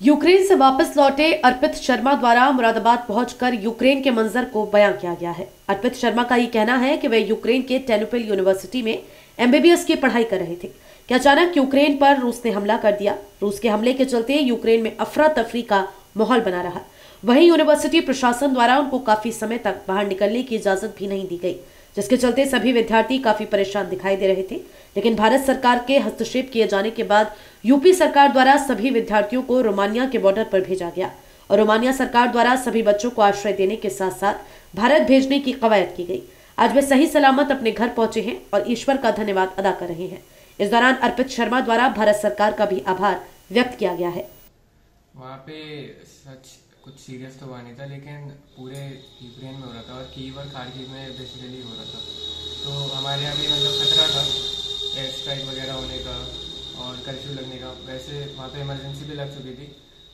Ukraine से वापस लौटे अर्पित शर्मा द्वारा मुरादाबाद पहुंचकर यूक्रेन के मंजर को बयां किया गया है। अर्पित शर्मा का ये कहना है कि वे यूक्रेन के टेर्नोपिल यूनिवर्सिटी में एमबीबीएस की पढ़ाई कर रहे थे कि अचानक यूक्रेन पर रूस ने हमला कर दिया। रूस के हमले के चलते यूक्रेन में अफरा तफरी का माहौल बना रहा। वहीं यूनिवर्सिटी प्रशासन द्वारा उनको काफी समय तक बाहर निकलने की इजाजत भी नहीं दी गई, जिसके चलते सभी विद्यार्थी काफी परेशान दिखाई दे रहे थे। लेकिन भारत सरकार के हस्तक्षेप किए जाने के बाद यूपी सरकार द्वारा सभी विद्यार्थियों को रोमानिया के बॉर्डर पर भेजा गया और रोमानिया सरकार द्वारा सभी बच्चों को आश्रय देने के साथ साथ भारत भेजने की कवायद की गई। आज वे सही सलामत अपने घर पहुंचे हैं और ईश्वर का धन्यवाद अदा कर रहे हैं। इस दौरान अर्पित शर्मा द्वारा भारत सरकार का भी आभार व्यक्त किया गया है। वहाँ पे सच कुछ सीरियस तो हुआ नहीं था, लेकिन पूरे यूक्रेन में हो रहा था और कीव और खार्किव में बेसिकली हो रहा था। तो हमारे यहाँ भी मतलब खतरा था एयर स्ट्राइक वगैरह होने का और कर्फ्यू लगने का। वैसे वहाँ पे इमरजेंसी भी लग चुकी थी,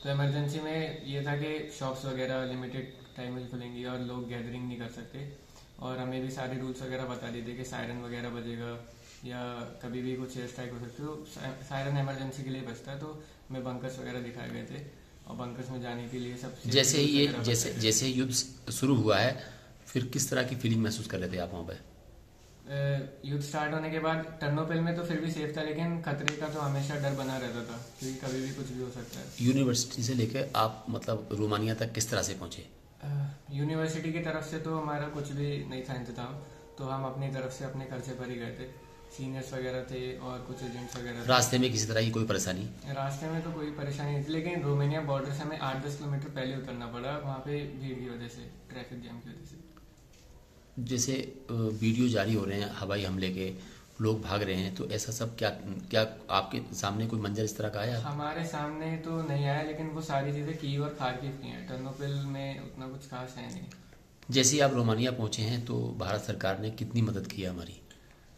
तो इमरजेंसी में ये था कि शॉप्स वगैरह लिमिटेड टाइम में खुलेंगी और लोग गैदरिंग नहीं कर सकते। और हमें भी सारे रूल्स वगैरह बता दिए थे कि सायरन वगैरह बजेगा या कभी भी कुछ एयर स्ट्राइक हो सकती है। तो सायरन इमरजेंसी के लिए बजता है, तो हमें बंकर्स वगैरह दिखाए गए थे और बंकर्स में जाने के लिए सब जैसे युद्ध शुरू हुआ है, फिर किस तरह की फीलिंग महसूस कर रहे थे आप वहाँ पे? युद्ध स्टार्ट होने के बाद टर्नोपिल में तो फिर भी सेफ था, लेकिन खतरे का तो हमेशा डर बना रहता था क्योंकि कभी भी कुछ भी हो सकता है। यूनिवर्सिटी से लेकर आप मतलब रोमानिया तक किस तरह से पहुंचे? यूनिवर्सिटी की तरफ से तो हमारा कुछ भी नहीं था इंतजाम, तो हम अपनी तरफ से अपने खर्चे पर ही गए थे। सीनियर्स वगैरह थे और कुछ एजेंट्स वगैरह। रास्ते में किसी तरह की कोई परेशानी? रास्ते में तो कोई परेशानी नहीं थी, लेकिन रोमानिया बॉर्डर से हमें 8-10 किलोमीटर पहले उतरना पड़ा वहाँ पे भीड़ की वजह से, ट्रैफिक जैम की वजह से। जैसे वीडियो जारी हो रहे हैं हवाई हमले के, लोग भाग रहे हैं, तो ऐसा सब क्या आपके सामने कोई मंजर इस तरह का आया? हमारे सामने तो नहीं आया, लेकिन वो सारी चीजें कीव और खार्किव की हैं। टर्नोपिल में उतना कुछ खास है नहीं। जैसे ही आप रोमानिया पहुंचे हैं तो भारत सरकार ने कितनी मदद की है हमारी?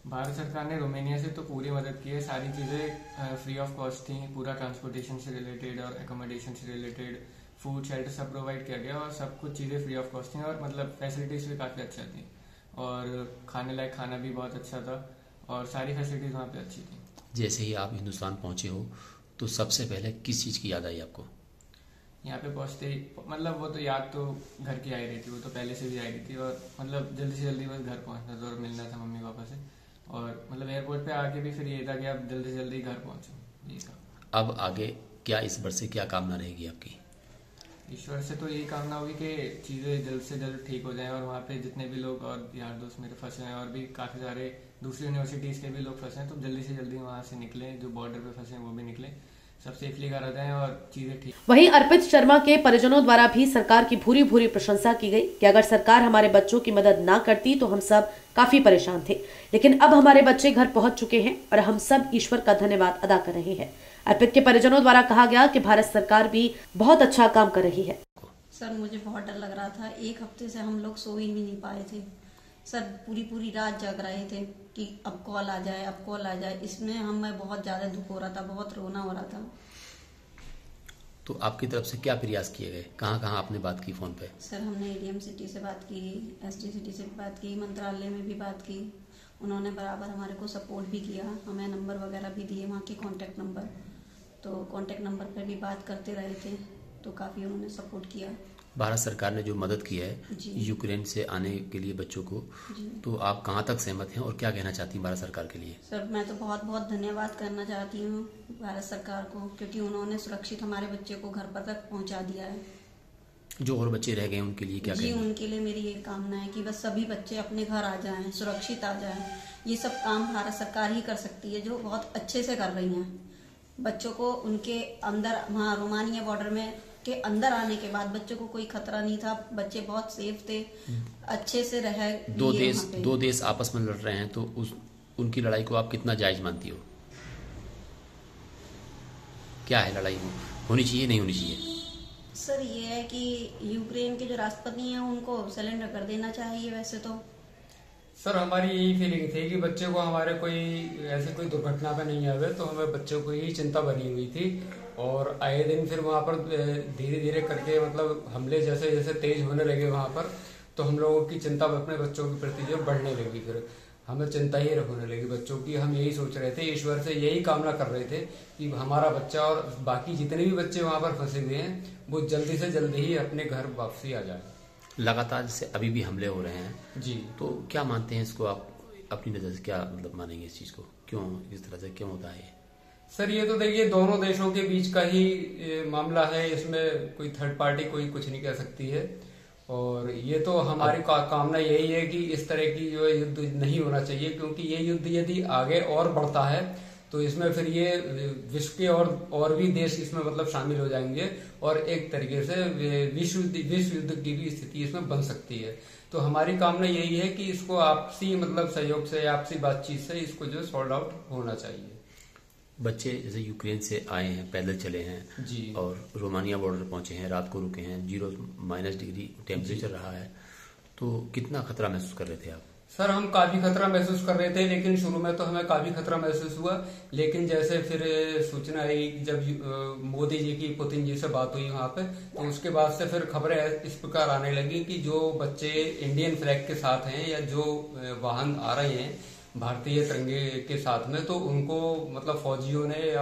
भारत सरकार ने रोमानिया से तो पूरी मदद की है। सारी चीज़ें फ्री ऑफ कॉस्ट थी। पूरा ट्रांसपोर्टेशन से रिलेटेड और एकोमोडेशन से रिलेटेड, फूड शेल्टर सब प्रोवाइड किया गया और सब कुछ चीज़ें फ्री ऑफ कॉस्ट थी और मतलब फैसिलिटीज़ भी काफ़ी अच्छा थी और खाने लायक खाना भी बहुत अच्छा था और सारी फैसिलिटीज़ वहाँ पे अच्छी थी। जैसे ही आप हिंदुस्तान पहुंचे हो तो सबसे पहले किस चीज़ की याद आई आपको? यहाँ पे पहुँचते ही मतलब वो तो याद तो घर की आई रही थी, वो तो पहले से भी आई रही थी और मतलब जल्दी से जल्दी बस घर पहुँचना था और मिलना था मम्मी पापा से। और मतलब एयरपोर्ट पे आके भी फिर ये था कि आप जल्दी से जल्दी घर पहुँचो, ये था। अब आगे क्या इस वर्ष से क्या कामना रहेगी आपकी? ईश्वर से तो यही कामना होगी कि चीज़ें जल्द से जल्द ठीक हो जाएं और वहाँ पे जितने भी लोग और यार दोस्त मेरे फंसे हैं और भी काफ़ी सारे दूसरी यूनिवर्सिटीज़ के भी लोग फंसे हैं, तो जल्दी से जल्दी वहाँ से निकलें। जो बॉर्डर पे फंसे हैं वो भी निकलें, सब सेफली घर आ जाएं और चीज़ें ठीक। वहीं अर्पित शर्मा के परिजनों द्वारा भी सरकार की भूरी भूरी प्रशंसा की गई कि अगर सरकार हमारे बच्चों की मदद ना करती तो हम सब काफी परेशान थे, लेकिन अब हमारे बच्चे घर पहुंच चुके हैं और हम सब ईश्वर का धन्यवाद अदा कर रहे हैं। अर्पित के परिजनों द्वारा कहा गया कि भारत सरकार भी बहुत अच्छा काम कर रही है। सर मुझे बहुत डर लग रहा था। 1 हफ्ते से हम लोग सो ही नहीं पाए थे सर। पूरी रात जग रहे थे कि अब कॉल आ जाए, अब कॉल आ जाए। इसमें हमें बहुत ज्यादा दुख हो रहा था, बहुत रोना हो रहा था। तो आपकी तरफ से क्या प्रयास किए गए? कहाँ आपने बात की फोन पे? सर हमने एडीएम सिटी से बात की, एसडी सिटी से बात की, मंत्रालय में भी बात की। उन्होंने बराबर हमारे को सपोर्ट भी किया, हमें नंबर वगैरह भी दिए, वहाँ के कॉन्टेक्ट नंबर। तो कॉन्टेक्ट नंबर पर भी बात करते रहे थे, तो काफी उन्होंने सपोर्ट किया। भारत सरकार ने जो मदद की है यूक्रेन से आने के लिए बच्चों को, तो आप कहाँ तक सहमत हैं और क्या कहना चाहती हैं भारत सरकार के लिए? सर मैं तो बहुत बहुत धन्यवाद करना चाहती हूँ भारत सरकार को, क्योंकि उन्होंने सुरक्षित हमारे बच्चे को घर पर तक पहुँचा दिया है। जो और बच्चे रह गए उनके लिए क्या जी उनके लिए मेरी ये कामना है कि बस सभी बच्चे अपने घर आ जाएं, सुरक्षित आ जाएं। ये सब काम भारत सरकार ही कर सकती है, जो बहुत अच्छे से कर रही हैं। बच्चों को उनके अंदर वहाँ रोमानिया बॉर्डर में के अंदर आने के बाद बच्चों को कोई खतरा नहीं था, बच्चे बहुत सेफ थे, अच्छे से रहे। दो देश आपस में लड़ रहे हैं, तो उनकी लड़ाई को आप कितना जायज मानती हो? क्या है लड़ाई, होनी चाहिए नहीं होनी चाहिए? सर ये है कि यूक्रेन के जो राष्ट्रपति हैं उनको सरेंडर कर देना चाहिए। वैसे तो सर हमारी यही फीलिंग थी कि बच्चे को हमारे कोई दुर्घटना पे नहीं आवे, तो हमें बच्चों को ही चिंता बनी हुई थी। और आए दिन फिर वहाँ पर धीरे धीरे करके मतलब हमले जैसे जैसे तेज होने लगे वहाँ पर, तो हम लोगों की चिंता अपने बच्चों के प्रति जो बढ़ने लगी। फिर हमें चिंता ही होने लगी बच्चों की। हम यही सोच रहे थे, ईश्वर से यही कामना कर रहे थे कि हमारा बच्चा और बाकी जितने भी बच्चे वहां पर फंसे हुए हैं वो जल्दी से जल्दी ही अपने घर वापसी आ जाए। लगातार जैसे अभी भी हमले हो रहे हैं जी, तो क्या मानते हैं इसको, आप अपनी नज़र से क्या मतलब मानेंगे इस चीज़ को, क्यों इस तरह से क्यों होता है? सर ये तो देखिए दोनों देशों के बीच का ही मामला है, इसमें कोई थर्ड पार्टी कोई कुछ नहीं कह सकती है। और ये तो हमारी कामना यही है कि इस तरह की जो युद्ध नहीं होना चाहिए, क्योंकि ये युद्ध यदि आगे और बढ़ता है तो इसमें फिर ये विश्व के और भी देश इसमें मतलब शामिल हो जाएंगे और एक तरीके से विश्व युद्ध की भी स्थिति इसमें बन सकती है। तो हमारी कामना यही है कि इसको आपसी मतलब सहयोग से, आपसी बातचीत से इसको जो सॉल्व आउट होना चाहिए। बच्चे जैसे यूक्रेन से आए हैं, पैदल चले हैं जी, और रोमानिया बॉर्डर पहुंचे हैं, रात को रुके हैं, 0- डिग्री टेम्परेचर रहा है, तो कितना खतरा महसूस कर रहे थे आप? सर हम काफी खतरा महसूस कर रहे थे, लेकिन शुरू में तो हमें काफी खतरा महसूस हुआ, लेकिन जैसे फिर सूचना आई जब मोदी जी की पुतिन जी से बात हुई वहां पे, तो उसके बाद से फिर खबरें इस प्रकार आने लगी कि जो बच्चे इंडियन फ्लैग के साथ हैं या जो वाहन आ रहे हैं भारतीय तिरंगे के साथ में, तो उनको मतलब फौजियों ने